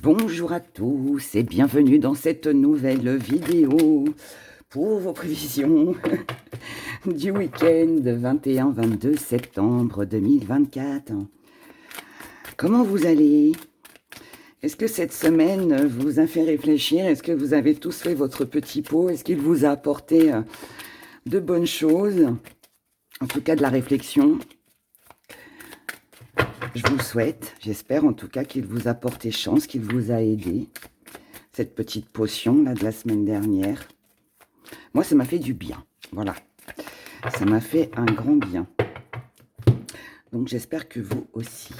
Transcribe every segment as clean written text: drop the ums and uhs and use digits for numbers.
Bonjour à tous et bienvenue dans cette nouvelle vidéo pour vos prévisions du week-end 21-22 septembre 2024. Comment vous allez? Est-ce que cette semaine vous a fait réfléchir? Est-ce que vous avez tous fait votre petit pot? Est-ce qu'il vous a apporté de bonnes choses? En tout cas de la réflexion. Je vous le souhaite, j'espère en tout cas qu'il vous a porté chance, qu'il vous a aidé. Cette petite potion là de la semaine dernière. Moi, ça m'a fait du bien. Voilà. Ça m'a fait un grand bien. Donc, j'espère que vous aussi.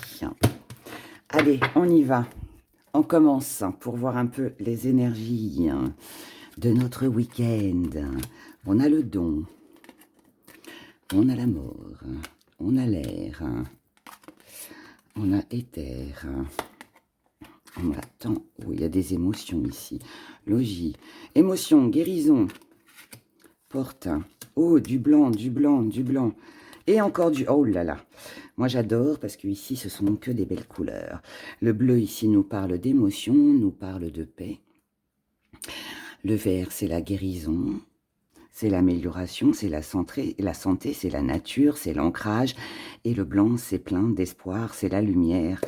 Allez, on y va. On commence pour voir un peu les énergies de notre week-end. On a le don. On a la mort. On a l'air. On a éther. On a temps. Oh, il y a des émotions ici. Logis. Émotion, guérison. Porte. Oh, du blanc, du blanc, du blanc. Et encore du... Oh là là. Moi, j'adore parce que ici, ce sont que des belles couleurs. Le bleu, ici, nous parle d'émotion, nous parle de paix. Le vert, c'est la guérison. C'est l'amélioration, c'est la santé, c'est la nature, c'est l'ancrage. Et le blanc, c'est plein d'espoir, c'est la lumière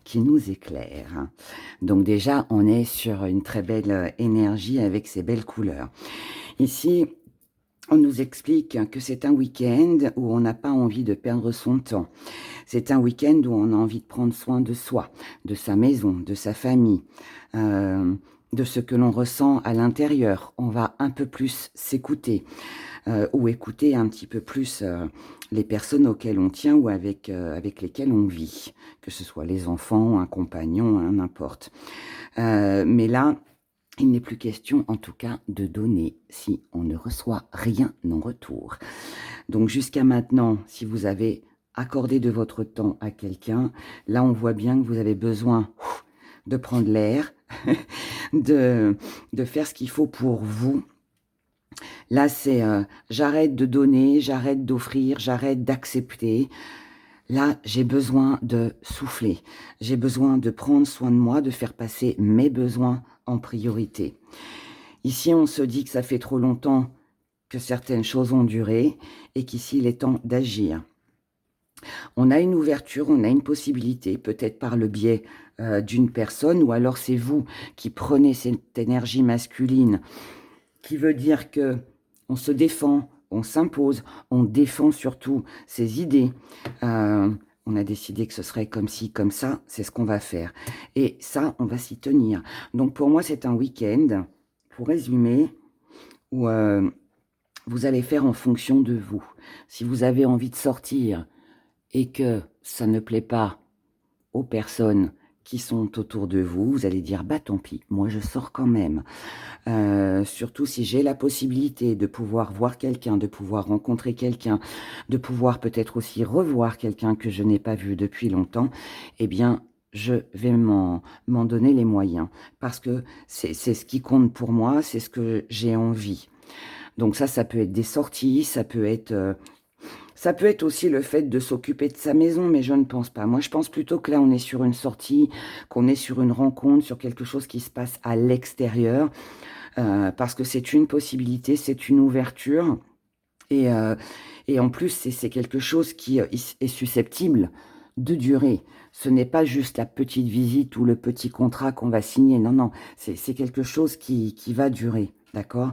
qui nous éclaire. Donc déjà, on est sur une très belle énergie avec ces belles couleurs. Ici, on nous explique que c'est un week-end où on n'a pas envie de perdre son temps. C'est un week-end où on a envie de prendre soin de soi, de sa maison, de sa famille, de ce que l'on ressent à l'intérieur. On va un peu plus s'écouter ou écouter un petit peu plus les personnes auxquelles on tient ou avec lesquelles on vit, que ce soit les enfants, un compagnon, n'importe. Mais là, il n'est plus question, en tout cas, de donner si on ne reçoit rien en retour. Donc, jusqu'à maintenant, si vous avez accordé de votre temps à quelqu'un, là, on voit bien que vous avez besoin de prendre l'air, de faire ce qu'il faut pour vous. Là, c'est j'arrête de donner, j'arrête d'offrir, j'arrête d'accepter. Là, j'ai besoin de souffler. J'ai besoin de prendre soin de moi, de faire passer mes besoins en priorité. Ici, on se dit que ça fait trop longtemps que certaines choses ont duré et qu'ici, il est temps d'agir. On a une ouverture, on a une possibilité, peut-être par le biais d'une personne, ou alors c'est vous qui prenez cette énergie masculine, qui veut dire que on se défend, on s'impose, on défend surtout ses idées. On a décidé que ce serait comme ci, comme ça, c'est ce qu'on va faire. Et ça, on va s'y tenir. Donc pour moi, c'est un week-end, pour résumer, où vous allez faire en fonction de vous. Si vous avez envie de sortir et que ça ne plaît pas aux personnes qui sont autour de vous, vous allez dire, bah tant pis, moi je sors quand même. Surtout si j'ai la possibilité de pouvoir voir quelqu'un, de pouvoir rencontrer quelqu'un, de pouvoir peut-être aussi revoir quelqu'un que je n'ai pas vu depuis longtemps, eh bien, je vais m'en donner les moyens. Parce que c'est ce qui compte pour moi, c'est ce que j'ai envie. Donc ça peut être des sorties, ça peut être aussi le fait de s'occuper de sa maison, mais je ne pense pas. Moi, je pense plutôt que là, on est sur une sortie, qu'on est sur une rencontre, sur quelque chose qui se passe à l'extérieur, parce que c'est une possibilité, c'est une ouverture, et en plus, c'est quelque chose qui est susceptible de durer. Ce n'est pas juste la petite visite ou le petit contrat qu'on va signer. Non, non, c'est quelque chose qui va durer. D'accord?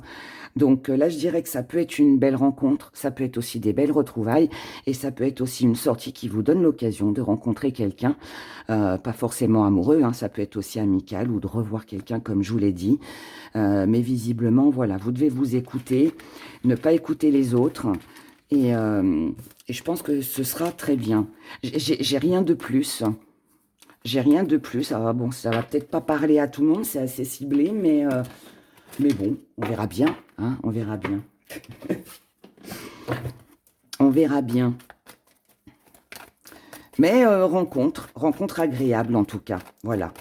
Donc là, je dirais que ça peut être une belle rencontre, ça peut être aussi des belles retrouvailles, et ça peut être aussi une sortie qui vous donne l'occasion de rencontrer quelqu'un, pas forcément amoureux, hein, ça peut être aussi amical, ou de revoir quelqu'un comme je vous l'ai dit. Mais visiblement, voilà, vous devez vous écouter, ne pas écouter les autres, et je pense que ce sera très bien. J'ai rien de plus. J'ai rien de plus. Alors bon, ça va peut-être pas parler à tout le monde, c'est assez ciblé, mais bon, on verra bien, hein, on verra bien. On verra bien. Mais rencontre agréable en tout cas, voilà.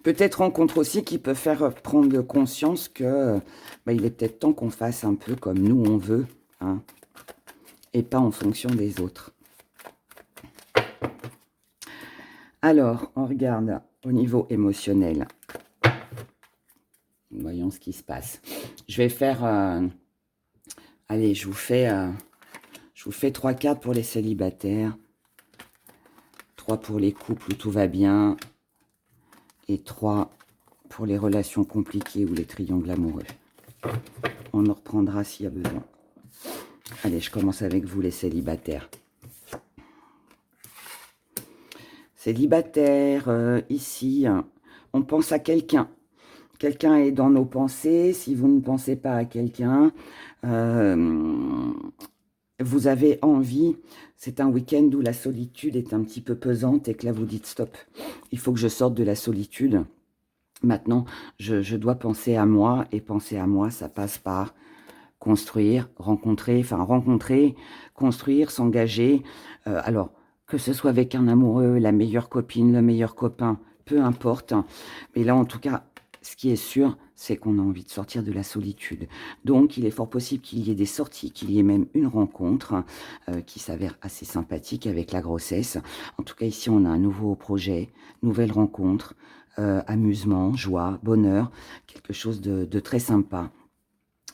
Peut-être rencontre aussi qui peut faire prendre conscience que il est peut-être temps qu'on fasse un peu comme nous on veut, hein, et pas en fonction des autres. Alors, on regarde au niveau émotionnel. Voyons ce qui se passe. Je vais faire... allez, je vous fais 3 cartes pour les célibataires. 3 pour les couples où tout va bien. Et 3 pour les relations compliquées ou les triangles amoureux. On en reprendra s'il y a besoin. Allez, je commence avec vous les célibataires. Célibataire, ici, on pense à quelqu'un. Quelqu'un est dans nos pensées. Si vous ne pensez pas à quelqu'un, vous avez envie, c'est un week-end où la solitude est un petit peu pesante et que là vous dites stop, il faut que je sorte de la solitude. Maintenant, je dois penser à moi, et penser à moi, ça passe par construire, rencontrer, construire, s'engager. Alors, que ce soit avec un amoureux, la meilleure copine, le meilleur copain, peu importe. Mais là, en tout cas, ce qui est sûr, c'est qu'on a envie de sortir de la solitude. Donc, il est fort possible qu'il y ait des sorties, qu'il y ait même une rencontre qui s'avère assez sympathique avec la grossesse. En tout cas, ici, on a un nouveau projet, nouvelle rencontre, amusement, joie, bonheur, quelque chose de très sympa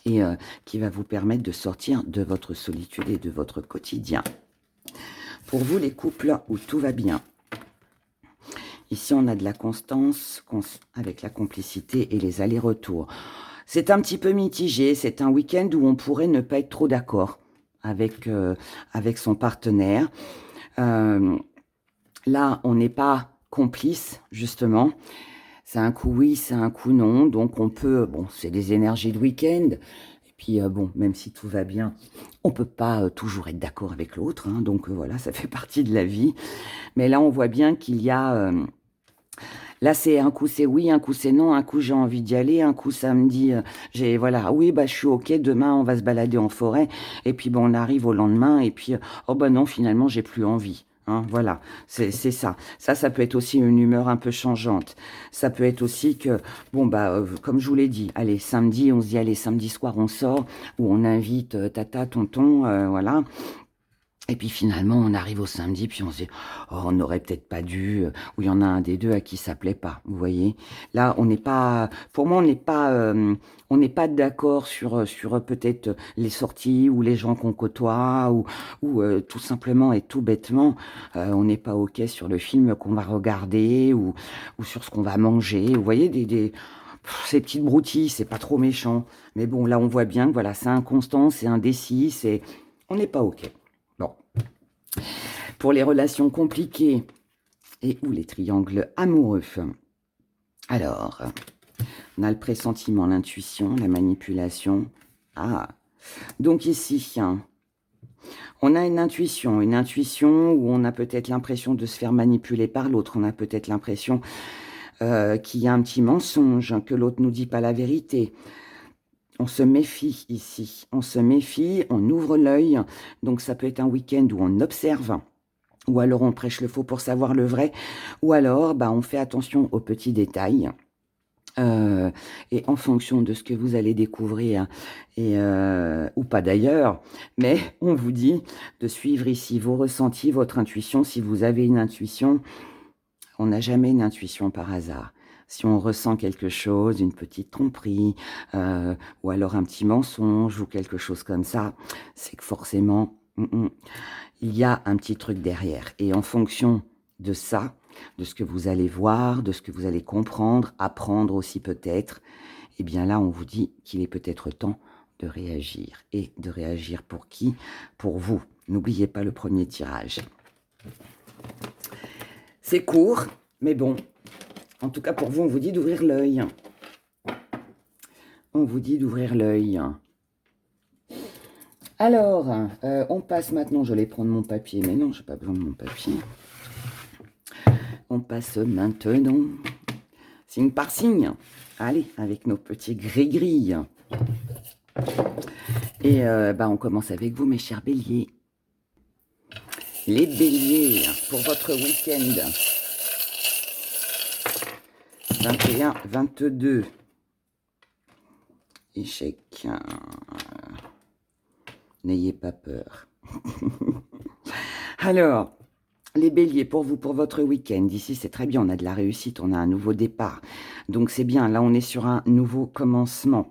et qui va vous permettre de sortir de votre solitude et de votre quotidien. Pour vous, les couples où tout va bien, ici, on a de la constance avec la complicité et les allers-retours. C'est un petit peu mitigé, c'est un week-end où on pourrait ne pas être trop d'accord avec son partenaire. Là, on n'est pas complice, justement. C'est un coup oui, c'est un coup non. Donc, on peut... Bon, c'est des énergies de week-end. Et puis, bon, même si tout va bien, on ne peut pas toujours être d'accord avec l'autre. Hein, donc, voilà, ça fait partie de la vie. Mais là, on voit bien qu'il y a... là, c'est un coup c'est oui, un coup c'est non. Un coup, j'ai envie d'y aller. Un coup, ça me dit... voilà, oui, bah, je suis OK. Demain, on va se balader en forêt. Et puis, bon, on arrive au lendemain. Et puis, oh, bah non, finalement, j'ai plus envie. Hein, voilà, c'est ça. Ça peut être aussi une humeur un peu changeante. Ça peut être aussi que, bon, bah, comme je vous l'ai dit, allez, samedi, on se dit, allez, samedi soir, on sort, ou on invite tata, tonton, voilà. Et puis finalement, on arrive au samedi, puis on se dit, oh, on n'aurait peut-être pas dû, ou il y en a un des deux à qui ça plaît pas, vous voyez. Là, on n'est pas, pour moi, on n'est pas d'accord sur peut-être les sorties ou les gens qu'on côtoie, ou tout simplement et tout bêtement, on n'est pas OK sur le film qu'on va regarder, ou sur ce qu'on va manger. Vous voyez, ces petites broutilles, c'est pas trop méchant. Mais bon, là, on voit bien que voilà, c'est inconstant, c'est indécis, on n'est pas OK. Bon. Pour les relations compliquées et ou les triangles amoureux, alors, on a le pressentiment, l'intuition, la manipulation. Ah, donc ici, on a une intuition où on a peut-être l'impression de se faire manipuler par l'autre. On a peut-être l'impression qu'il y a un petit mensonge, que l'autre nous dit pas la vérité. On se méfie ici, on se méfie, on ouvre l'œil. Donc ça peut être un week-end où on observe, ou alors on prêche le faux pour savoir le vrai, ou alors bah, on fait attention aux petits détails. Et en fonction de ce que vous allez découvrir, ou pas d'ailleurs, mais on vous dit de suivre ici vos ressentis, votre intuition. Si vous avez une intuition, on n'a jamais une intuition par hasard. Si on ressent quelque chose, une petite tromperie, ou alors un petit mensonge, ou quelque chose comme ça, c'est que forcément, il y a un petit truc derrière. Et en fonction de ça, de ce que vous allez voir, de ce que vous allez comprendre, apprendre aussi peut-être, eh bien là, on vous dit qu'il est peut-être temps de réagir. Et de réagir pour qui? Pour vous. N'oubliez pas le premier tirage. C'est court, mais bon. En tout cas, pour vous, on vous dit d'ouvrir l'œil. On vous dit d'ouvrir l'œil. Alors, on passe maintenant, je vais prendre mon papier, mais non, je n'ai pas besoin de mon papier. On passe maintenant, signe par signe, allez, avec nos petits gris-gris. Et bah, on commence avec vous, mes chers béliers. Les béliers, pour votre week-end, 21, 22. Échec. N'ayez pas peur. Alors, Les béliers, pour vous, pour votre week-end, ici c'est très bien, on a de la réussite, on a un nouveau départ. Donc c'est bien, là on est sur un nouveau commencement.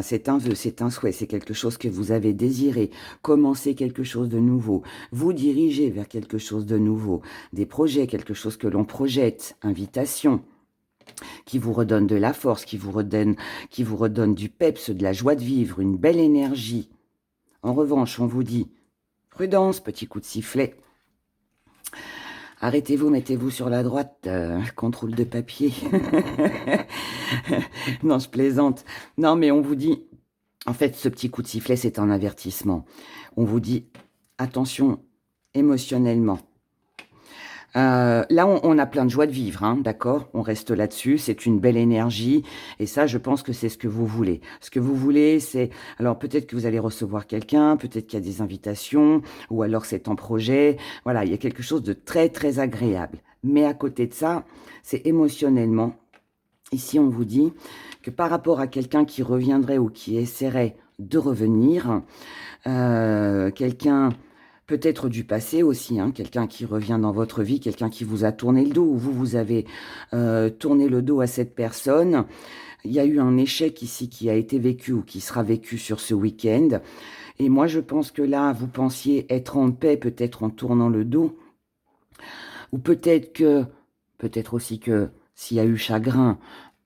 C'est un vœu, c'est un souhait, c'est quelque chose que vous avez désiré, commencer quelque chose de nouveau, vous diriger vers quelque chose de nouveau, des projets, quelque chose que l'on projette, invitation, qui vous redonne de la force, qui vous redonne du peps, de la joie de vivre, une belle énergie. En revanche, on vous dit, prudence, petit coup de sifflet. Arrêtez-vous, mettez-vous sur la droite, contrôle de papier. Non, je plaisante. Non, mais on vous dit, en fait, ce petit coup de sifflet, c'est un avertissement. On vous dit, attention, émotionnellement. Là, on a plein de joie de vivre, hein, d'accord? On reste là-dessus, c'est une belle énergie. Et ça, je pense que c'est ce que vous voulez. Ce que vous voulez, c'est... Alors, peut-être que vous allez recevoir quelqu'un, peut-être qu'il y a des invitations, ou alors c'est en projet. Voilà, il y a quelque chose de très, très agréable. Mais à côté de ça, c'est émotionnellement. Ici, on vous dit que par rapport à quelqu'un qui reviendrait ou qui essaierait de revenir, quelqu'un peut-être du passé aussi, hein, quelqu'un qui revient dans votre vie, quelqu'un qui vous a tourné le dos ou vous avez tourné le dos à cette personne. Il y a eu un échec ici qui a été vécu ou qui sera vécu sur ce week-end. Et moi, je pense que là, vous pensiez être en paix, peut-être en tournant le dos. Ou peut-être aussi que s'il y a eu chagrin,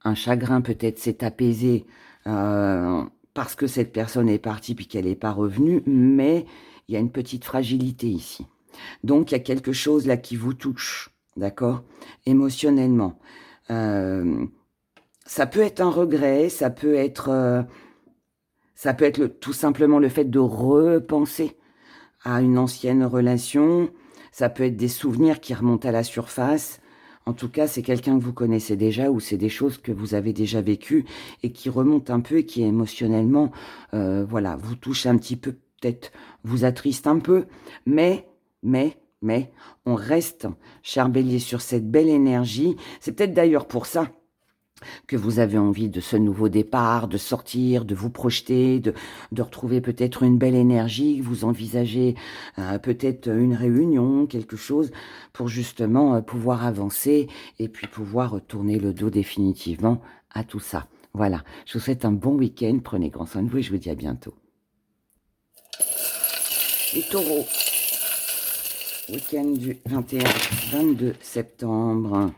un chagrin peut-être s'est apaisé parce que cette personne est partie puis qu'elle n'est pas revenue, mais il y a une petite fragilité ici. Donc, il y a quelque chose là qui vous touche, d'accord? Émotionnellement. Ça peut être un regret, ça peut être tout simplement le fait de repenser à une ancienne relation. Ça peut être des souvenirs qui remontent à la surface. En tout cas, c'est quelqu'un que vous connaissez déjà ou c'est des choses que vous avez déjà vécues et qui remontent un peu et qui émotionnellement, voilà, vous touchent un petit peu, peut-être vous attriste un peu, mais, on reste, cher Bélier, sur cette belle énergie. C'est peut-être d'ailleurs pour ça que vous avez envie de ce nouveau départ, de sortir, de vous projeter, de retrouver peut-être une belle énergie, que vous envisagez peut-être une réunion, quelque chose, pour justement pouvoir avancer et puis pouvoir tourner le dos définitivement à tout ça. Voilà, je vous souhaite un bon week-end, prenez grand soin de vous et je vous dis à bientôt. Les taureaux, week-end du 21-22 septembre.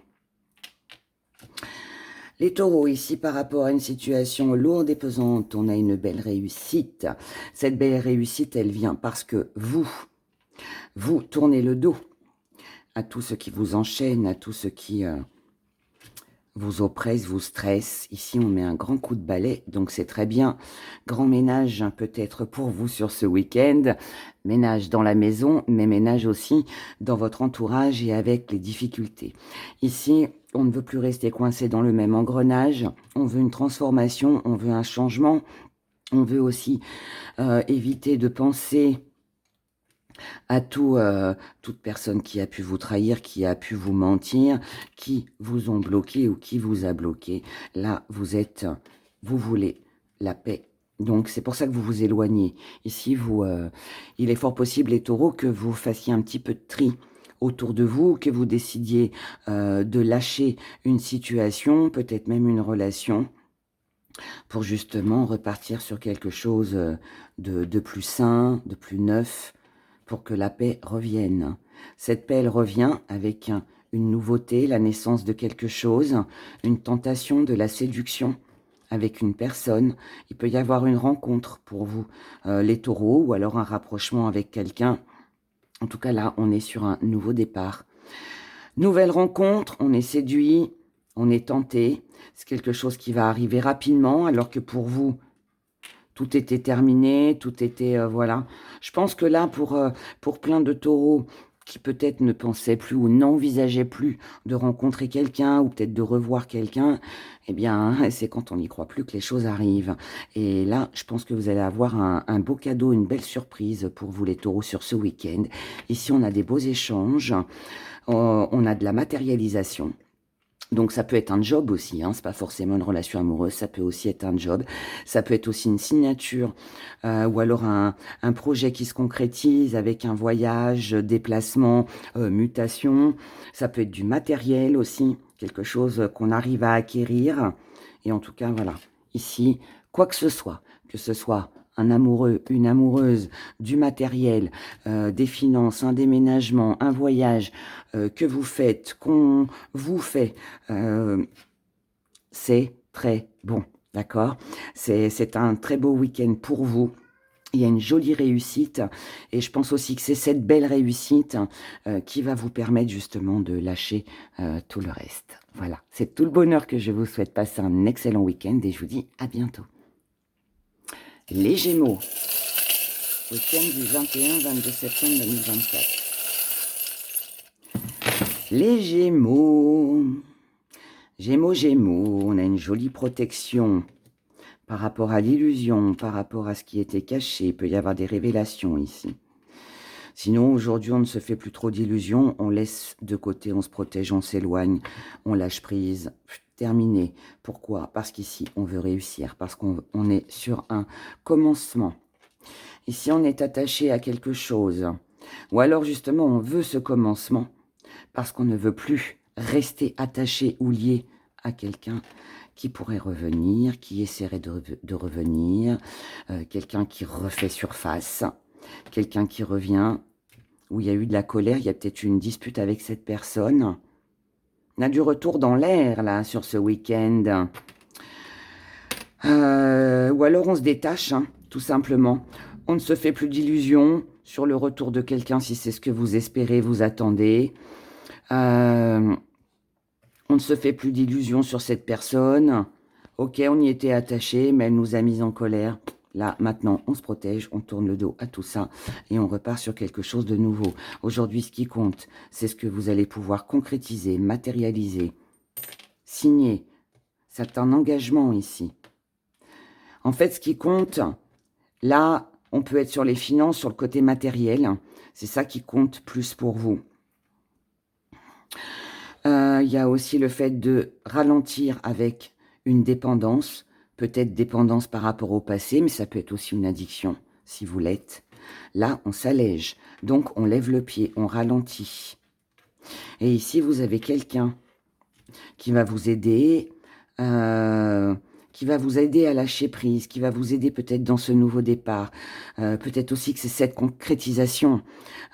Les taureaux, ici, par rapport à une situation lourde et pesante, on a une belle réussite. Cette belle réussite, elle vient parce que vous tournez le dos à tout ce qui vous enchaîne, à tout ce qui vous oppresse, vous stresse. Ici, on met un grand coup de balai, donc c'est très bien. Grand ménage peut-être pour vous sur ce week-end. Ménage dans la maison, mais ménage aussi dans votre entourage et avec les difficultés. Ici, on ne veut plus rester coincé dans le même engrenage. On veut une transformation, on veut un changement. On veut aussi éviter de penser à toute personne qui a pu vous trahir, qui a pu vous mentir, qui vous ont bloqué ou qui vous a bloqué. Là, vous voulez la paix. Donc, c'est pour ça que vous vous éloignez. Ici, il est fort possible, les taureaux, que vous fassiez un petit peu de tri autour de vous, que vous décidiez de lâcher une situation, peut-être même une relation, pour justement repartir sur quelque chose de plus sain, de plus neuf, pour que la paix revienne. Cette paix, elle revient avec une nouveauté, la naissance de quelque chose, une tentation, de la séduction avec une personne. Il peut y avoir une rencontre pour vous, les taureaux, ou alors un rapprochement avec quelqu'un. En tout cas, là, on est sur un nouveau départ. Nouvelle rencontre, on est séduit, on est tenté. C'est quelque chose qui va arriver rapidement, alors que pour vous, tout était terminé, tout était... voilà. Je pense que là, pour plein de taureaux qui peut-être ne pensaient plus ou n'envisageaient plus de rencontrer quelqu'un ou peut-être de revoir quelqu'un, eh bien, c'est quand on n'y croit plus que les choses arrivent. Et là, je pense que vous allez avoir un beau cadeau, une belle surprise pour vous les taureaux sur ce week-end. Ici, on a des beaux échanges, on a de la matérialisation. Donc, ça peut être un job aussi, hein, c'est pas forcément une relation amoureuse, ça peut aussi être un job, ça peut être aussi une signature, ou alors un projet qui se concrétise avec un voyage, déplacement, mutation. Ça peut être du matériel aussi, quelque chose qu'on arrive à acquérir. Et en tout cas, voilà, ici, quoi que ce soit un amoureux, une amoureuse, du matériel, des finances, un déménagement, un voyage que vous faites, qu'on vous fait, c'est très bon, d'accord? C'est un très beau week-end pour vous. Il y a une jolie réussite et je pense aussi que c'est cette belle réussite qui va vous permettre justement de lâcher tout le reste. Voilà, c'est tout le bonheur que je vous souhaite. Passer un excellent week-end et je vous dis à bientôt. Les Gémeaux, week-end du 21-22 septembre 2024. Les Gémeaux, Gémeaux, on a une jolie protection par rapport à l'illusion, par rapport à ce qui était caché. Il peut y avoir des révélations ici. Sinon, aujourd'hui, on ne se fait plus trop d'illusions. On laisse de côté, on se protège, on s'éloigne, on lâche prise. Terminé. Pourquoi? Parce qu'ici, on veut réussir, parce qu'on est sur un commencement. Ici, on est attaché à quelque chose. Ou alors, justement, on veut ce commencement parce qu'on ne veut plus rester attaché ou lié à quelqu'un qui pourrait revenir, qui essaierait de revenir, quelqu'un qui refait surface, quelqu'un qui revient, où il y a eu de la colère, il y a peut-être une dispute avec cette personne. On a du retour dans l'air, là, sur ce week-end. Ou alors on se détache, hein, tout simplement. On ne se fait plus d'illusions sur le retour de quelqu'un, si c'est ce que vous espérez, vous attendez. On ne se fait plus d'illusions sur cette personne. Ok, on y était attaché, mais elle nous a mis en colère. Là, maintenant, on se protège, on tourne le dos à tout ça et on repart sur quelque chose de nouveau. Aujourd'hui, ce qui compte, c'est ce que vous allez pouvoir concrétiser, matérialiser, signer. C'est un engagement ici. En fait, ce qui compte, là, on peut être sur les finances, sur le côté matériel. C'est ça qui compte plus pour vous. Il y a aussi le fait de ralentir avec une dépendance, peut-être dépendance par rapport au passé, mais ça peut être aussi une addiction, si vous l'êtes. Là, on s'allège, donc on lève le pied, on ralentit. Et ici, vous avez quelqu'un qui va vous aider, qui va vous aider à lâcher prise, qui va vous aider peut-être dans ce nouveau départ. Peut-être aussi que c'est cette concrétisation,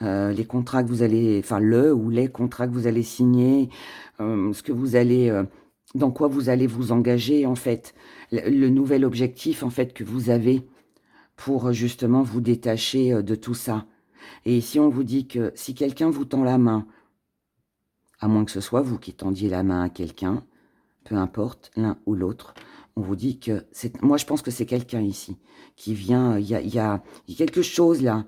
les contrats que vous allez, enfin le ou les contrats que vous allez signer, ce que vous allez, dans quoi vous allez vous engager en fait, le nouvel objectif en fait que vous avez pour justement vous détacher de tout ça. Et ici on vous dit que si quelqu'un vous tend la main, à moins que ce soit vous qui tendiez la main à quelqu'un, peu importe, l'un ou l'autre, on vous dit que c'est... Moi, je pense que c'est quelqu'un ici qui vient... Il y a quelque chose là.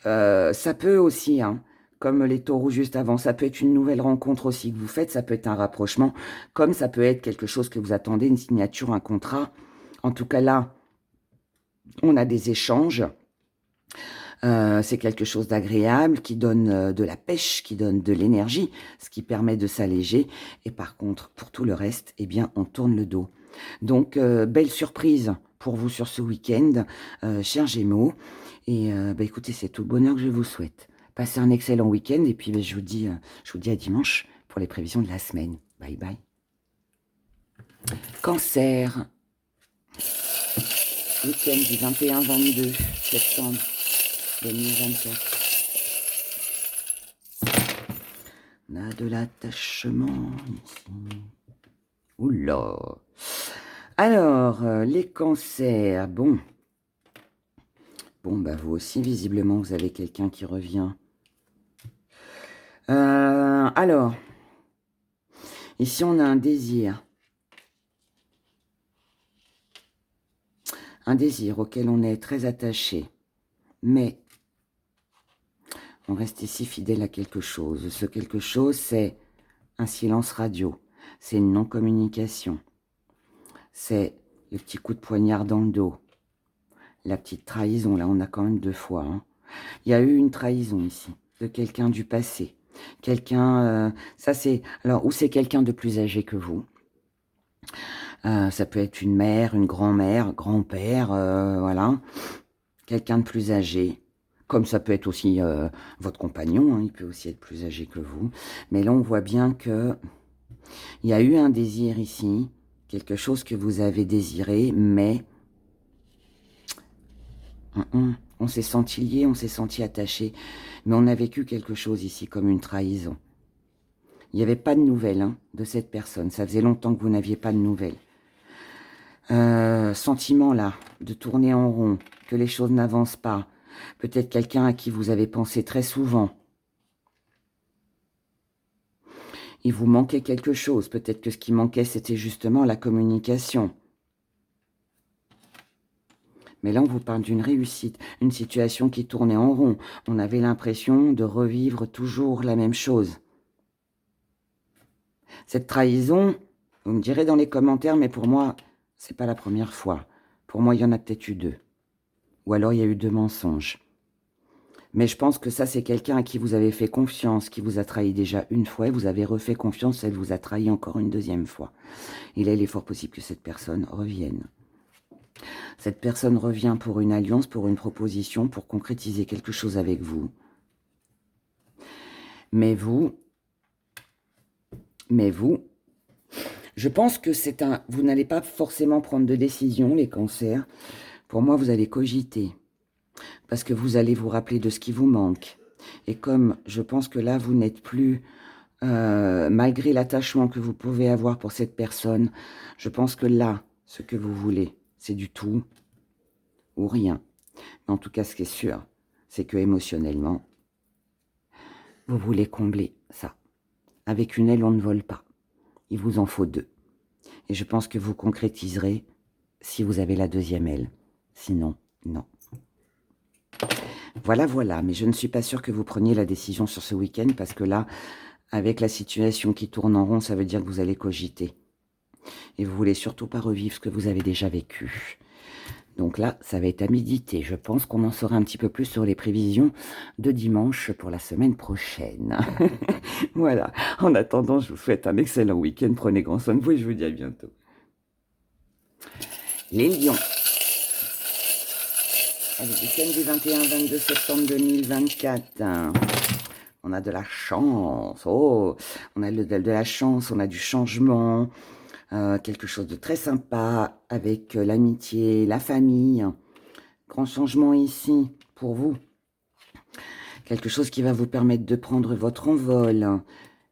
Ça peut aussi, hein, comme les taureaux juste avant, ça peut être une nouvelle rencontre aussi que vous faites, ça peut être un rapprochement, comme ça peut être quelque chose que vous attendez, une signature, un contrat. En tout cas, là, on a des échanges. C'est quelque chose d'agréable, qui donne de la pêche, qui donne de l'énergie, ce qui permet de s'alléger. Et par contre, pour tout le reste, eh bien, on tourne le dos. Donc, belle surprise pour vous sur ce week-end, chers Gémeaux. Et bah, écoutez, c'est tout le bonheur que je vous souhaite. Passez un excellent week-end et puis bah, je vous dis à dimanche pour les prévisions de la semaine. Bye bye. Cancer, week-end du 21-22 septembre 2024. On a de l'attachement ici. Oula. Alors, les cancers, bon. Bon, bah vous aussi, visiblement, vous avez quelqu'un qui revient. Alors, ici, on a un désir. Un désir auquel on est très attaché. Mais, on reste ici fidèle à quelque chose. Ce quelque chose, c'est un silence radio. C'est une non-communication. C'est le petit coup de poignard dans le dos. La petite trahison, là, on a quand même 2 fois. Hein. Il y a eu une trahison ici, de quelqu'un du passé. Quelqu'un, ça c'est... Alors, ou c'est quelqu'un de plus âgé que vous. Ça peut être une mère, une grand-mère, grand-père, voilà. Quelqu'un de plus âgé. Comme ça peut être aussi votre compagnon, hein, il peut aussi être plus âgé que vous. Mais là, on voit bien que il y a eu un désir ici, quelque chose que vous avez désiré, mais on s'est senti lié, on s'est senti attaché, mais on a vécu quelque chose ici comme une trahison. Il n'y avait pas de nouvelles hein, de cette personne, ça faisait longtemps que vous n'aviez pas de nouvelles. Sentiment là, de tourner en rond, que les choses n'avancent pas. Peut-être quelqu'un à qui vous avez pensé très souvent. Il vous manquait quelque chose. Peut-être que ce qui manquait, c'était justement la communication. Mais là, on vous parle d'une réussite, une situation qui tournait en rond. On avait l'impression de revivre toujours la même chose. Cette trahison, vous me direz dans les commentaires, mais pour moi, c'est pas la première fois. Pour moi, il y en a peut-être eu 2. Ou alors, il y a eu 2 mensonges. Mais je pense que ça, c'est quelqu'un à qui vous avez fait confiance, qui vous a trahi déjà une fois, et vous avez refait confiance, elle vous a trahi encore une 2e fois. Et là, il est fort possible que cette personne revienne. Cette personne revient pour une alliance, pour une proposition, pour concrétiser quelque chose avec vous. Mais vous, je pense que vous n'allez pas forcément prendre de décision, les cancers. Pour moi, vous allez cogiter. Parce que vous allez vous rappeler de ce qui vous manque. Et comme je pense que là, vous n'êtes plus, malgré l'attachement que vous pouvez avoir pour cette personne, je pense que là, ce que vous voulez, c'est du tout ou rien. Mais en tout cas, ce qui est sûr, c'est que émotionnellement, vous voulez combler ça. Avec une aile, on ne vole pas. Il vous en faut 2. Et je pense que vous concrétiserez si vous avez la 2e aile. Sinon, non. Voilà, voilà. Mais je ne suis pas sûre que vous preniez la décision sur ce week-end parce que là, avec la situation qui tourne en rond, ça veut dire que vous allez cogiter. Et vous voulez surtout pas revivre ce que vous avez déjà vécu. Donc là, ça va être à méditer. Je pense qu'on en saura un petit peu plus sur les prévisions de dimanche pour la semaine prochaine. Voilà. En attendant, je vous souhaite un excellent week-end. Prenez grand soin de vous et je vous dis à bientôt. Les lions. Allez, week-end du 21-22 septembre 2024. On a de la chance. Oh, on a de la chance, on a du changement. Quelque chose de très sympa avec l'amitié, la famille. Grand changement ici pour vous. Quelque chose qui va vous permettre de prendre votre envol.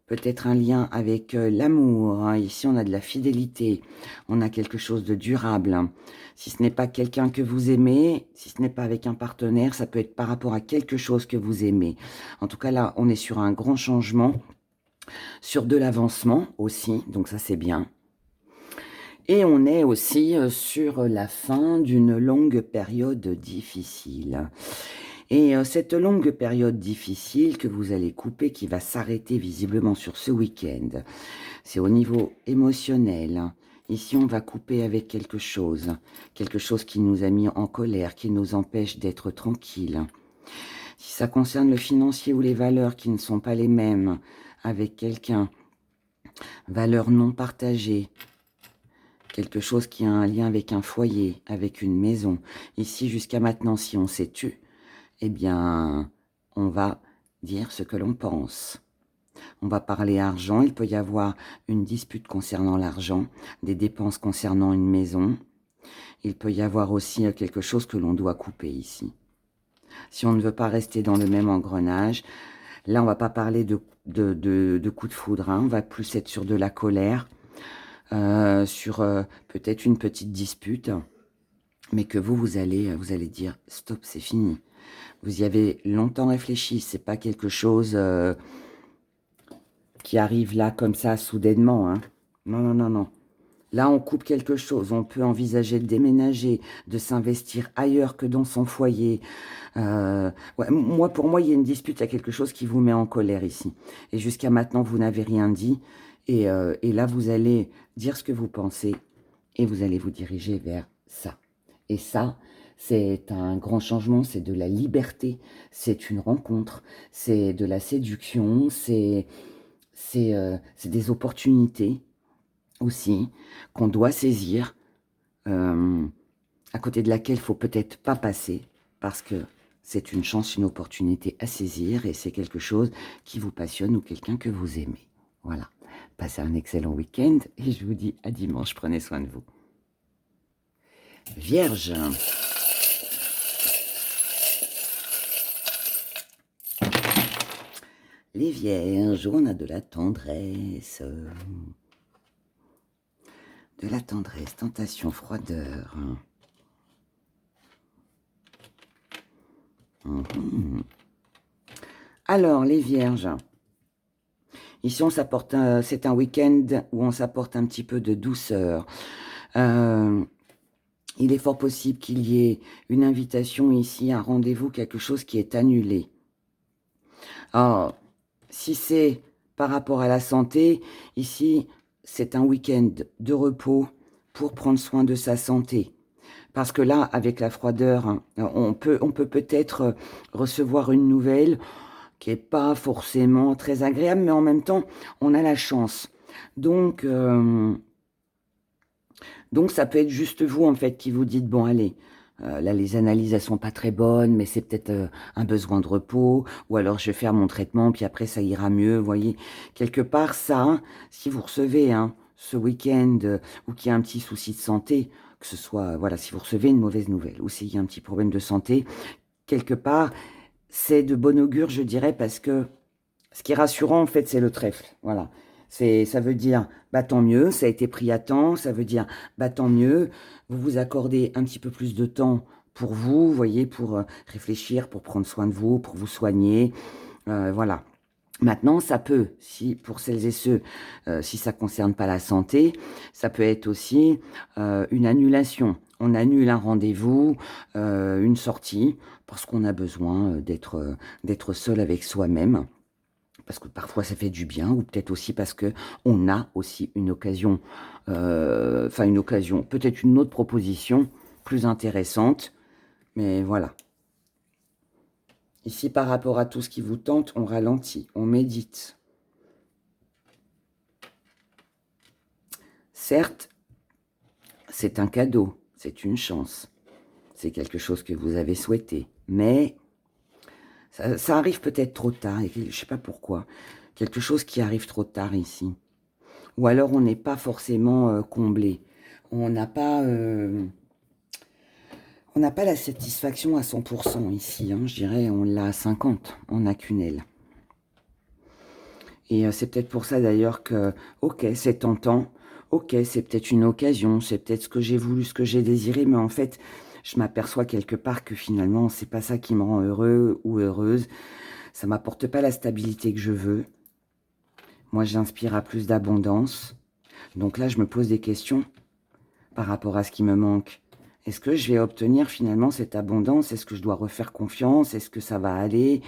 Peut-être un lien avec l'amour. Ici, on a de la fidélité. On a quelque chose de durable. Si ce n'est pas quelqu'un que vous aimez, si ce n'est pas avec un partenaire, ça peut être par rapport à quelque chose que vous aimez. En tout cas, là, on est sur un grand changement. Sur de l'avancement aussi. Donc ça, c'est bien. Et on est aussi sur la fin d'une longue période difficile. Et cette longue période difficile que vous allez couper, qui va s'arrêter visiblement sur ce week-end, c'est au niveau émotionnel. Ici, on va couper avec quelque chose qui nous a mis en colère, qui nous empêche d'être tranquille. Si ça concerne le financier ou les valeurs qui ne sont pas les mêmes avec quelqu'un, valeurs non partagées, quelque chose qui a un lien avec un foyer, avec une maison. Ici, jusqu'à maintenant, si on s'est tu, eh bien, on va dire ce que l'on pense. On va parler argent. Il peut y avoir une dispute concernant l'argent, des dépenses concernant une maison. Il peut y avoir aussi quelque chose que l'on doit couper ici. Si on ne veut pas rester dans le même engrenage, là, on ne va pas parler de coup de foudre. Hein. On va plus être sur de la colère, sur peut-être une petite dispute, mais que vous allez dire stop, c'est fini. Vous y avez longtemps réfléchi, c'est pas quelque chose qui arrive là comme ça soudainement. Hein. Non, non, non, non. Là, on coupe quelque chose. On peut envisager de déménager, de s'investir ailleurs que dans son foyer. Ouais, pour moi, il y a une dispute, il y a quelque chose qui vous met en colère ici. Et jusqu'à maintenant, vous n'avez rien dit. Et là, vous allez dire ce que vous pensez et vous allez vous diriger vers ça. Et ça, C'est un grand changement, c'est de la liberté, c'est une rencontre, c'est de la séduction, c'est des opportunités aussi qu'on doit saisir, à côté de laquelle il faut peut-être pas passer parce que c'est une chance, une opportunité à saisir et c'est quelque chose qui vous passionne ou quelqu'un que vous aimez. Voilà. Passez un excellent week-end et je vous dis à dimanche. Prenez soin de vous. Vierge. Les vierges, on a de la tendresse. De la tendresse, tentation, froideur. Alors, les vierges. Ici, c'est un week-end où on s'apporte un petit peu de douceur. Il est fort possible qu'il y ait une invitation ici, un rendez-vous, quelque chose qui est annulé. Alors, si c'est par rapport à la santé, ici, c'est un week-end de repos pour prendre soin de sa santé. Parce que là, avec la froideur, on peut peut-être recevoir une nouvelle qui n'est pas forcément très agréable, mais en même temps, on a la chance. Donc ça peut être juste vous, en fait, qui vous dites, bon, allez, là, les analyses, elles sont pas très bonnes, mais c'est peut-être un besoin de repos, ou alors je vais faire mon traitement, puis après, ça ira mieux, vous voyez. Quelque part, ça, hein, si vous recevez ce week-end, ou qu'il y a un petit souci de santé, que ce soit, voilà, si vous recevez une mauvaise nouvelle, ou s'il y a un petit problème de santé, quelque part, c'est de bon augure, je dirais, parce que ce qui est rassurant, en fait, c'est le trèfle. Voilà. Ça veut dire, bah tant mieux, ça a été pris à temps. Ça veut dire, bah tant mieux, vous vous accordez un petit peu plus de temps pour vous, voyez, pour réfléchir, pour prendre soin de vous, pour vous soigner. Voilà. Maintenant, ça peut, si pour celles et ceux, si ça ne concerne pas la santé, ça peut être aussi une annulation. On annule un rendez-vous, une sortie, parce qu'on a besoin d'être seul avec soi-même. Parce que parfois ça fait du bien, ou peut-être aussi parce que on a aussi une occasion, peut-être une autre proposition plus intéressante, mais voilà. Ici, par rapport à tout ce qui vous tente, on ralentit, on médite. Certes, c'est un cadeau, c'est une chance, c'est quelque chose que vous avez souhaité, mais ça arrive peut-être trop tard, et je ne sais pas pourquoi, quelque chose qui arrive trop tard ici. Ou alors on n'est pas forcément comblé. On n'a pas la satisfaction à 100% ici. Hein, je dirais on l'a à 50%. On n'a qu'une aile. Et c'est peut-être pour ça d'ailleurs que, ok, c'est tentant. Ok, c'est peut-être une occasion. C'est peut-être ce que j'ai voulu, ce que j'ai désiré. Mais en fait, je m'aperçois quelque part que finalement, c'est pas ça qui me rend heureux ou heureuse. Ça m'apporte pas la stabilité que je veux. Moi, j'inspire à plus d'abondance. Donc là, je me pose des questions par rapport à ce qui me manque. Est-ce que je vais obtenir finalement cette abondance? Est-ce que je dois refaire confiance? Est-ce que ça va aller?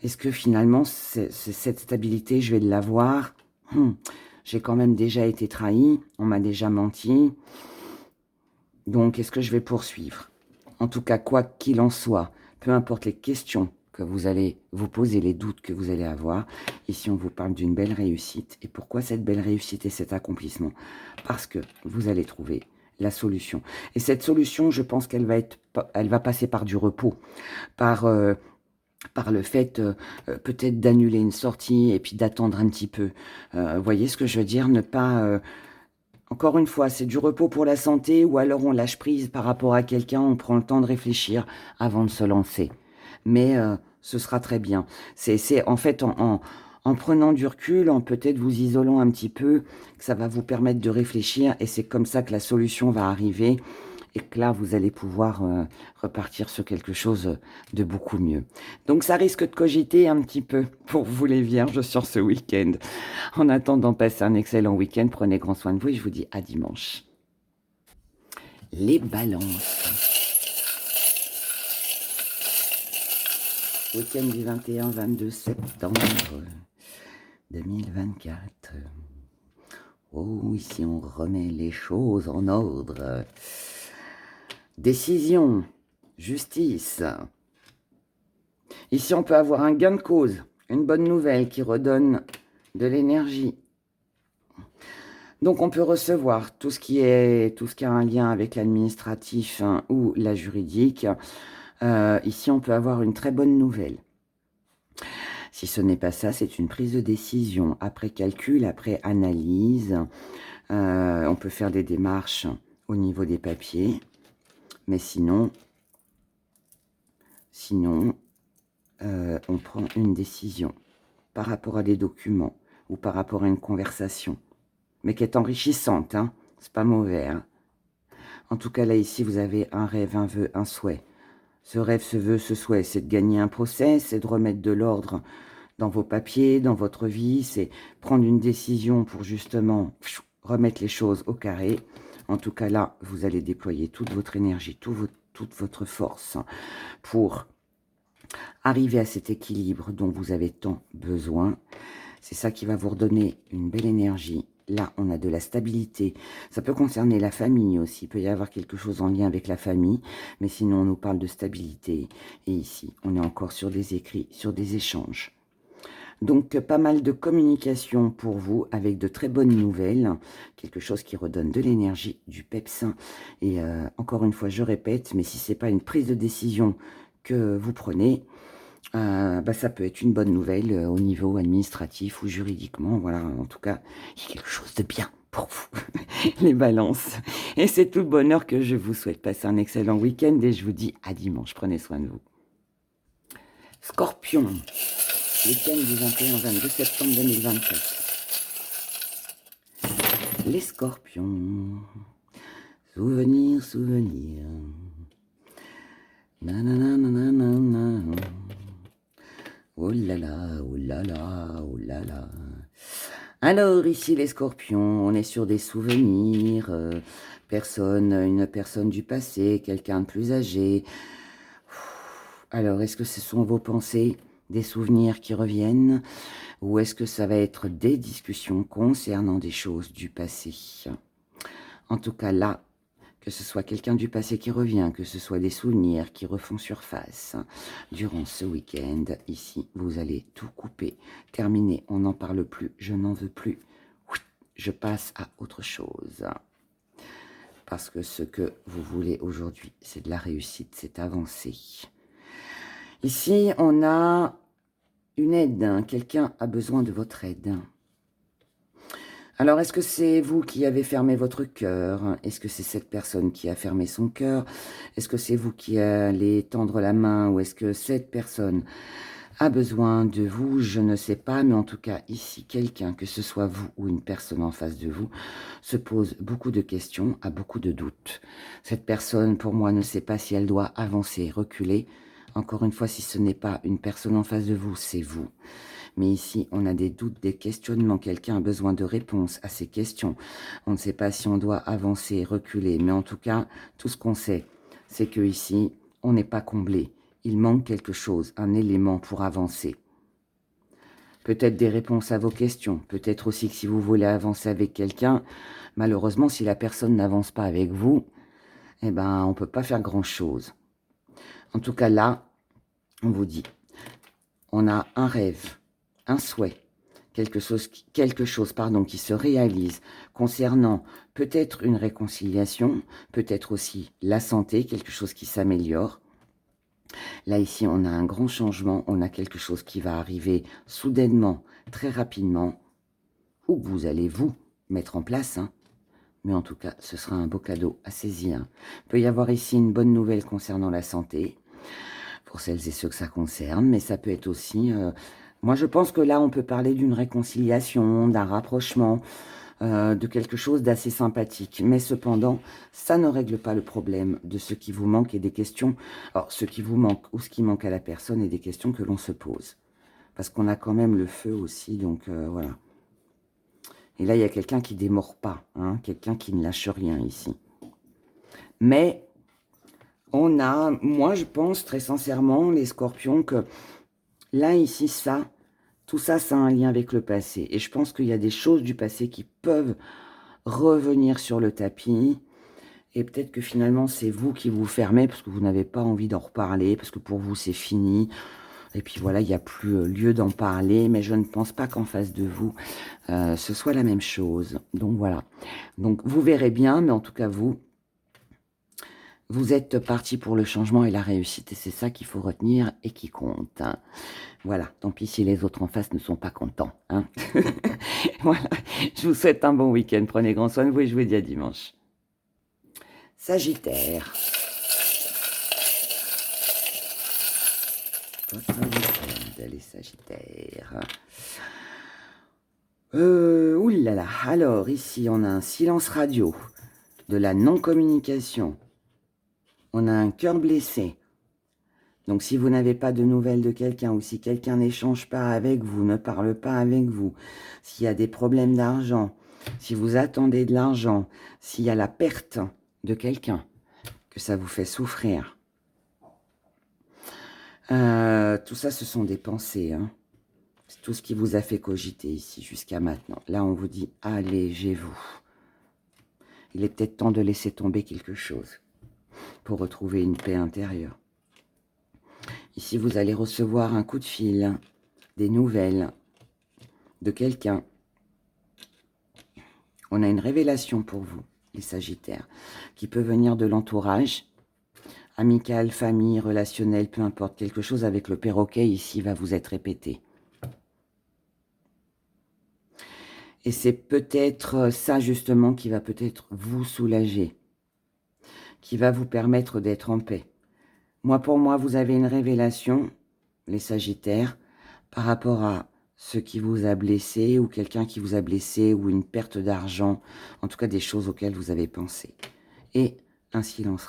Est-ce que finalement, cette stabilité, je vais l'avoir? J'ai quand même déjà été trahi. On m'a déjà menti. Donc, est-ce que je vais poursuivre? En tout cas, quoi qu'il en soit, peu importe les questions que vous allez vous poser, les doutes que vous allez avoir, ici on vous parle d'une belle réussite. Et pourquoi cette belle réussite et cet accomplissement? Parce que vous allez trouver la solution. Et cette solution, je pense qu'elle va passer par du repos, par le fait peut-être d'annuler une sortie et puis d'attendre un petit peu. Vous voyez ce que je veux dire? Ne pas... encore une fois, c'est du repos pour la santé ou alors on lâche prise par rapport à quelqu'un, on prend le temps de réfléchir avant de se lancer. Mais ce sera très bien. C'est en fait en prenant du recul, en peut-être vous isolant un petit peu, que ça va vous permettre de réfléchir et c'est comme ça que la solution va arriver et que là, vous allez pouvoir repartir sur quelque chose de beaucoup mieux. Donc, ça risque de cogiter un petit peu pour vous les vierges sur ce week-end. En attendant, passez un excellent week-end. Prenez grand soin de vous et je vous dis à dimanche. Les balances. Week-end du 21-22 septembre 2024. Oh, ici on remet les choses en ordre. Décision. Justice. Ici, on peut avoir un gain de cause, une bonne nouvelle qui redonne de l'énergie. Donc, on peut recevoir tout ce qui a un lien avec l'administratif ou la juridique. Ici, on peut avoir une très bonne nouvelle. Si ce n'est pas ça, c'est une prise de décision. Après calcul, après analyse, on peut faire des démarches au niveau des papiers. Mais sinon, on prend une décision par rapport à des documents ou par rapport à une conversation, mais qui est enrichissante, hein. C'est pas mauvais, hein. En tout cas, là, ici, vous avez un rêve, un vœu, un souhait. Ce rêve, ce vœu, ce souhait, c'est de gagner un procès, c'est de remettre de l'ordre dans vos papiers, dans votre vie, c'est prendre une décision pour justement remettre les choses au carré. En tout cas, là, vous allez déployer toute votre énergie, toute votre force pour arriver à cet équilibre dont vous avez tant besoin. C'est ça qui va vous redonner une belle énergie. Là, on a de la stabilité. Ça peut concerner la famille aussi. Il peut y avoir quelque chose en lien avec la famille. Mais sinon, on nous parle de stabilité. Et ici, on est encore sur des écrits, sur des échanges. Donc, pas mal de communication pour vous avec de très bonnes nouvelles. Quelque chose qui redonne de l'énergie, du peps. Et encore une fois, je répète, mais si ce n'est pas une prise de décision que vous prenez, ça peut être une bonne nouvelle au niveau administratif ou juridiquement. Voilà, en tout cas, il y a quelque chose de bien pour vous, les balances. Et c'est tout le bonheur que je vous souhaite. Passez un excellent week-end et je vous dis à dimanche. Prenez soin de vous. Scorpion, week-end du 21-22 septembre 2024. Les scorpions, souvenirs, souvenirs. Nanana. Oh là là, oh là là, oh là là. Alors ici les scorpions, on est sur des souvenirs, une personne du passé, quelqu'un de plus âgé. Alors est-ce que ce sont vos pensées, des souvenirs qui reviennent, ou est-ce que ça va être des discussions concernant des choses du passé? En tout cas là, que ce soit quelqu'un du passé qui revient, que ce soit des souvenirs qui refont surface. Durant ce week-end, ici, vous allez tout couper, terminer, on n'en parle plus, je n'en veux plus. Je passe à autre chose. Parce que ce que vous voulez aujourd'hui, c'est de la réussite, c'est avancer. Ici, on a une aide, quelqu'un a besoin de votre aide. Alors, est-ce que c'est vous qui avez fermé votre cœur? Est-ce que c'est cette personne qui a fermé son cœur? Est-ce que c'est vous qui allez tendre la main? Ou est-ce que cette personne a besoin de vous? Je ne sais pas, mais en tout cas, ici, quelqu'un, que ce soit vous ou une personne en face de vous, se pose beaucoup de questions, a beaucoup de doutes. Cette personne, pour moi, ne sait pas si elle doit avancer, reculer. Encore une fois, si ce n'est pas une personne en face de vous, c'est vous. Mais ici, on a des doutes, des questionnements. Quelqu'un a besoin de réponses à ces questions. On ne sait pas si on doit avancer, reculer. Mais en tout cas, tout ce qu'on sait, c'est que ici, on n'est pas comblé. Il manque quelque chose, un élément pour avancer. Peut-être des réponses à vos questions. Peut-être aussi que si vous voulez avancer avec quelqu'un, malheureusement, si la personne n'avance pas avec vous, eh ben, on ne peut pas faire grand-chose. En tout cas, là, on vous dit, on a un rêve, un souhait, quelque chose qui se réalise concernant peut-être une réconciliation, peut-être aussi la santé, quelque chose qui s'améliore. Là, ici, on a un grand changement, on a quelque chose qui va arriver soudainement, très rapidement, ou que vous allez vous mettre en place, hein. Mais en tout cas, ce sera un beau cadeau à saisir. Il peut y avoir ici une bonne nouvelle concernant la santé, pour celles et ceux que ça concerne, mais ça peut être aussi... moi, je pense que là, on peut parler d'une réconciliation, d'un rapprochement, de quelque chose d'assez sympathique. Mais cependant, ça ne règle pas le problème de ce qui vous manque et des questions... Alors, ce qui vous manque ou ce qui manque à la personne et des questions que l'on se pose. Parce qu'on a quand même le feu aussi, donc voilà. Et là, il y a quelqu'un qui ne démord pas, hein, quelqu'un qui ne lâche rien ici. Mais... on a, moi je pense très sincèrement, les scorpions, que là, ici, tout ça, ça a un lien avec le passé. Et je pense qu'il y a des choses du passé qui peuvent revenir sur le tapis. Et peut-être que finalement, c'est vous qui vous fermez parce que vous n'avez pas envie d'en reparler, parce que pour vous, c'est fini. Et puis voilà, il n'y a plus lieu d'en parler, mais je ne pense pas qu'en face de vous, ce soit la même chose. Donc voilà. Donc vous verrez bien, mais en tout cas vous êtes parti pour le changement et la réussite. Et c'est ça qu'il faut retenir et qui compte. Hein. Voilà, tant pis si les autres en face ne sont pas contents. Hein. Voilà, je vous souhaite un bon week-end. Prenez grand soin de vous et je vous dis à dimanche. Sagittaire. Votre week-end, les Sagittaires. Oulala, alors ici on a un silence radio, de la non-communication. On a un cœur blessé. Donc, si vous n'avez pas de nouvelles de quelqu'un ou si quelqu'un n'échange pas avec vous, ne parle pas avec vous, s'il y a des problèmes d'argent, si vous attendez de l'argent, s'il y a la perte de quelqu'un, que ça vous fait souffrir. Tout ça, ce sont des pensées. Hein. C'est tout ce qui vous a fait cogiter ici jusqu'à maintenant. Là, on vous dit, allégez-vous. Il est peut-être temps de laisser tomber quelque chose pour retrouver une paix intérieure. Ici, vous allez recevoir un coup de fil, des nouvelles de quelqu'un. On a une révélation pour vous, les Sagittaires, qui peut venir de l'entourage, amical, famille, relationnel, peu importe, quelque chose avec le perroquet ici va vous être répété. Et c'est peut-être ça justement qui va peut-être vous soulager, qui va vous permettre d'être en paix. Moi, pour moi, vous avez une révélation, les Sagittaires, par rapport à ce qui vous a blessé ou quelqu'un qui vous a blessé ou une perte d'argent, en tout cas des choses auxquelles vous avez pensé. Et un silence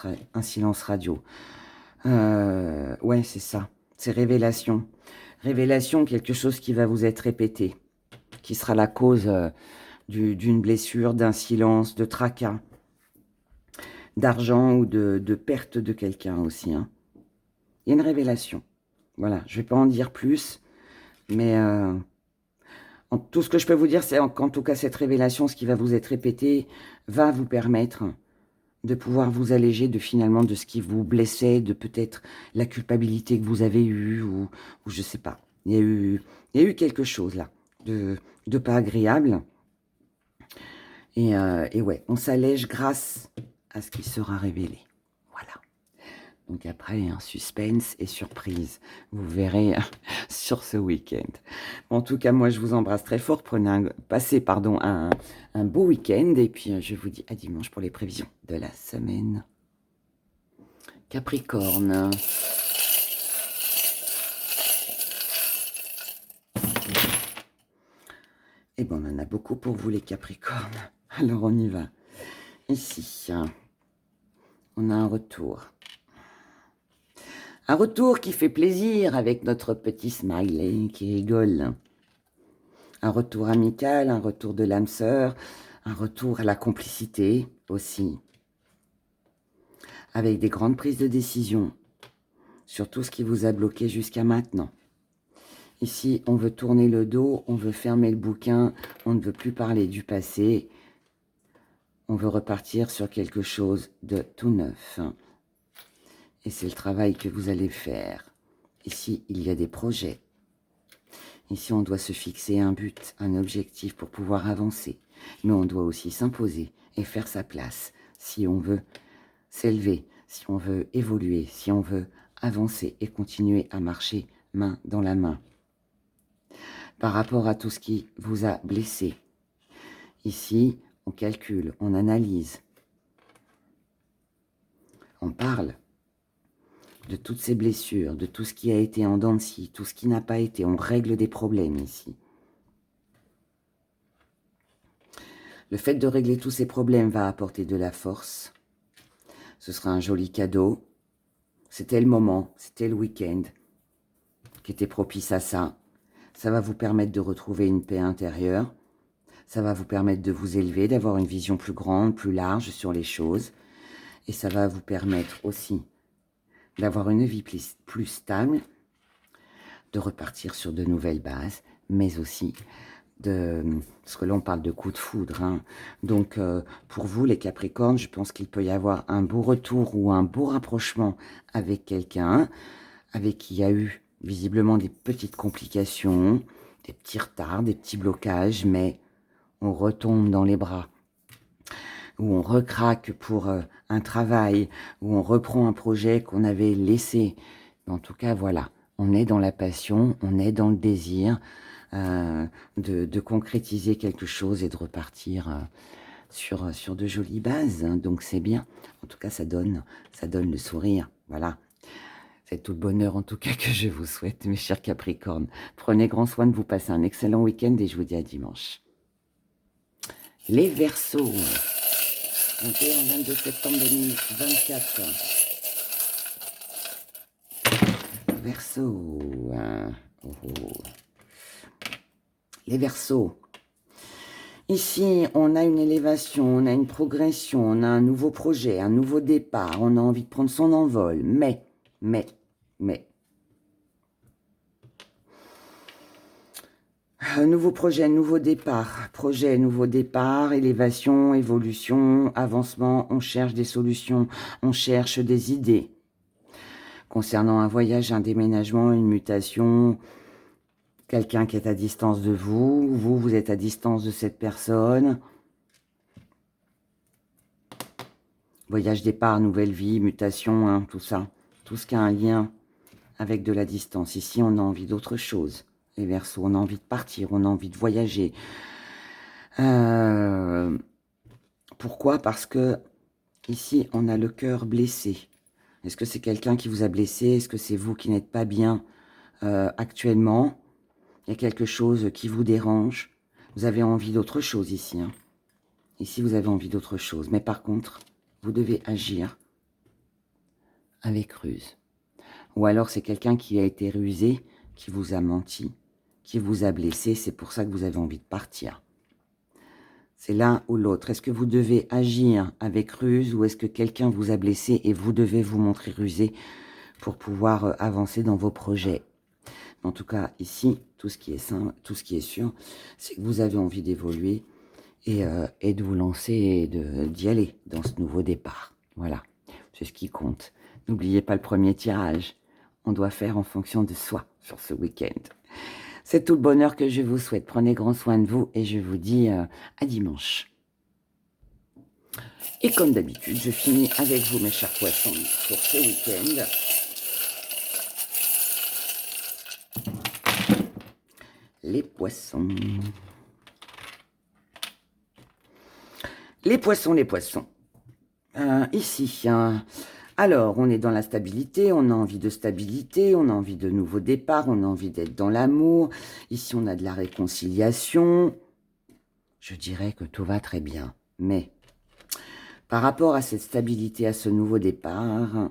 radio. Ouais, c'est ça, c'est révélation. Révélation, quelque chose qui va vous être répété, qui sera la cause d'une blessure, d'un silence, de tracas, d'argent ou de perte de quelqu'un aussi. Hein. Il y a une révélation. Voilà, je ne vais pas en dire plus, mais tout ce que je peux vous dire, c'est qu'en tout cas, cette révélation, ce qui va vous être répété, va vous permettre de pouvoir vous alléger de finalement de ce qui vous blessait, de peut-être la culpabilité que vous avez eue, ou je ne sais pas. Il y a eu quelque chose là, de pas agréable. Et ouais, on s'allège grâce à ce qui sera révélé. Voilà. Donc après, un suspense et surprise. Vous verrez sur ce week-end. En tout cas, moi, je vous embrasse très fort. Passez un beau week-end. Et puis, je vous dis à dimanche pour les prévisions de la semaine. Capricorne. Eh bien, on en a beaucoup pour vous, les Capricornes. Alors, on y va. Ici, on a un retour. Un retour qui fait plaisir avec notre petit smiley qui rigole. Un retour amical, un retour de l'âme sœur, un retour à la complicité aussi. Avec des grandes prises de décision sur tout ce qui vous a bloqué jusqu'à maintenant. Ici, on veut tourner le dos, on veut fermer le bouquin, on ne veut plus parler du passé. On veut repartir sur quelque chose de tout neuf. Et c'est le travail que vous allez faire. Ici, il y a des projets. Ici, on doit se fixer un but, un objectif pour pouvoir avancer. Mais on doit aussi s'imposer et faire sa place si on veut s'élever, si on veut évoluer, si on veut avancer et continuer à marcher main dans la main. Par rapport à tout ce qui vous a blessé. Ici, on calcule, on analyse. On parle de toutes ces blessures, de tout ce qui a été en dents de scie, tout ce qui n'a pas été. On règle des problèmes ici. Le fait de régler tous ces problèmes va apporter de la force. Ce sera un joli cadeau. C'était le moment, c'était le week-end qui était propice à ça. Ça va vous permettre de retrouver une paix intérieure. Ça va vous permettre de vous élever, d'avoir une vision plus grande, plus large sur les choses. Et ça va vous permettre aussi d'avoir une vie plus stable, de repartir sur de nouvelles bases, mais aussi parce que là, on parle de coup de foudre. Hein. Donc, pour vous, les Capricornes, je pense qu'il peut y avoir un beau retour ou un beau rapprochement avec quelqu'un avec qui il y a eu visiblement des petites complications, des petits retards, des petits blocages, mais on retombe dans les bras, où on recraque pour un travail, où on reprend un projet qu'on avait laissé. En tout cas, voilà, on est dans la passion, on est dans le désir de concrétiser quelque chose et de repartir sur de jolies bases. Hein. Donc c'est bien. En tout cas, ça donne le sourire. Voilà. C'est tout le bonheur en tout cas que je vous souhaite, mes chers Capricornes. Prenez grand soin de vous, passer un excellent week-end et je vous dis à dimanche. Les Verseaux. 21-22 septembre 2024. Verseaux. Les Verseaux. Ici, on a une élévation, on a une progression, on a un nouveau projet, un nouveau départ, on a envie de prendre son envol, mais, un nouveau projet, nouveau départ, élévation, évolution, avancement, on cherche des solutions, on cherche des idées. Concernant un voyage, un déménagement, une mutation, quelqu'un qui est à distance de vous, vous êtes à distance de cette personne. Voyage, départ, nouvelle vie, mutation, hein, tout ça. Tout ce qui a un lien avec de la distance. Ici, on a envie d'autre chose. Les Verseaux, on a envie de partir, on a envie de voyager. Pourquoi? Parce que ici, on a le cœur blessé. Est-ce que c'est quelqu'un qui vous a blessé? Est-ce que c'est vous qui n'êtes pas bien actuellement? Il y a quelque chose qui vous dérange. Vous avez envie d'autre chose ici. Hein. Ici, vous avez envie d'autre chose. Mais par contre, vous devez agir avec ruse. Ou alors, c'est quelqu'un qui a été rusé, qui vous a menti, qui vous a blessé. C'est pour ça que vous avez envie de partir. C'est l'un ou l'autre. Est-ce que vous devez agir avec ruse ou est-ce que quelqu'un vous a blessé et vous devez vous montrer rusé pour pouvoir avancer dans vos projets? En tout cas, ici, tout ce qui est sain, tout ce qui est sûr, c'est que vous avez envie d'évoluer et de vous lancer et d'y aller dans ce nouveau départ. Voilà, c'est ce qui compte. N'oubliez pas le premier tirage. On doit faire en fonction de soi sur ce week-end. C'est tout le bonheur que je vous souhaite. Prenez grand soin de vous et je vous dis à dimanche. Et comme d'habitude, je finis avec vous, mes chers poissons, pour ce week-end. Les poissons. Les poissons. Ici, alors, on est dans la stabilité, on a envie de stabilité, on a envie de nouveaux départs, on a envie d'être dans l'amour. Ici, on a de la réconciliation. Je dirais que tout va très bien. Mais, par rapport à cette stabilité, à ce nouveau départ,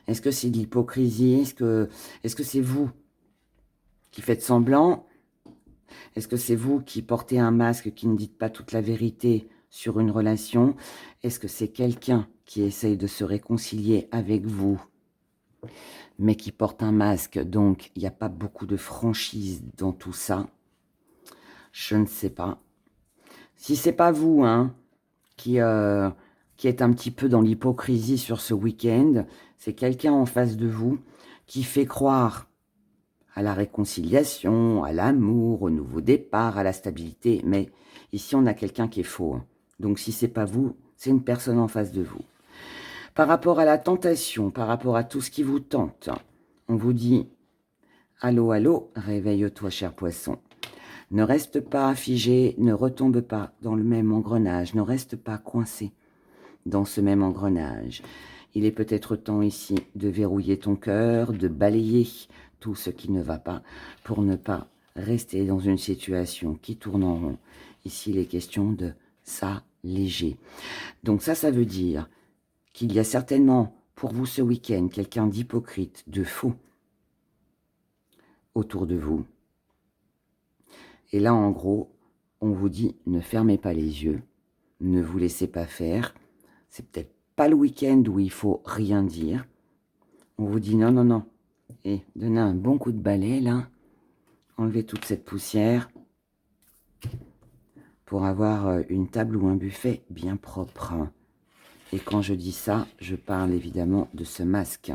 est-ce que c'est de l'hypocrisie? Est-ce que c'est vous qui faites semblant? Est-ce que c'est vous qui portez un masque, qui ne dites pas toute la vérité sur une relation? Est-ce que c'est quelqu'un qui essaye de se réconcilier avec vous, mais qui porte un masque? Donc, il n'y a pas beaucoup de franchise dans tout ça. Je ne sais pas. Si c'est pas vous, hein, qui est un petit peu dans l'hypocrisie sur ce week-end, c'est quelqu'un en face de vous qui fait croire à la réconciliation, à l'amour, au nouveau départ, à la stabilité. Mais ici, on a quelqu'un qui est faux. Hein. Donc, si c'est pas vous, c'est une personne en face de vous. Par rapport à la tentation, par rapport à tout ce qui vous tente, on vous dit « Allô, allô, réveille-toi, cher poisson. Ne reste pas figé, ne retombe pas dans le même engrenage, ne reste pas coincé dans ce même engrenage. Il est peut-être temps ici de verrouiller ton cœur, de balayer tout ce qui ne va pas pour ne pas rester dans une situation qui tourne en rond. Ici, il est question de s'alléger. Donc ça veut dire qu'il y a certainement pour vous ce week-end quelqu'un d'hypocrite, de faux autour de vous. Et là, en gros, on vous dit ne fermez pas les yeux, ne vous laissez pas faire. C'est peut-être pas le week-end où il faut rien dire. On vous dit non, non, non. Et donnez un bon coup de balai, là. Enlevez toute cette poussière. pour avoir une table ou un buffet bien propre. Et quand je dis ça, je parle évidemment de ce masque.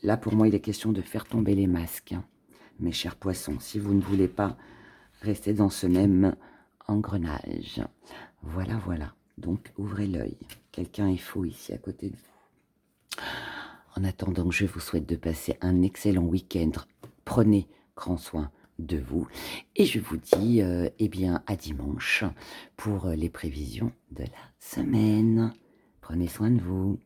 Là, pour moi, il est question de faire tomber les masques. Mes chers poissons, si vous ne voulez pas rester dans ce même engrenage. Voilà, voilà. Donc, ouvrez l'œil. Quelqu'un est faux ici à côté de vous. En attendant, je vous souhaite de passer un excellent week-end. Prenez grand soin de vous. Et je vous dis eh bien, à dimanche pour les prévisions de la semaine. Prenez soin de vous.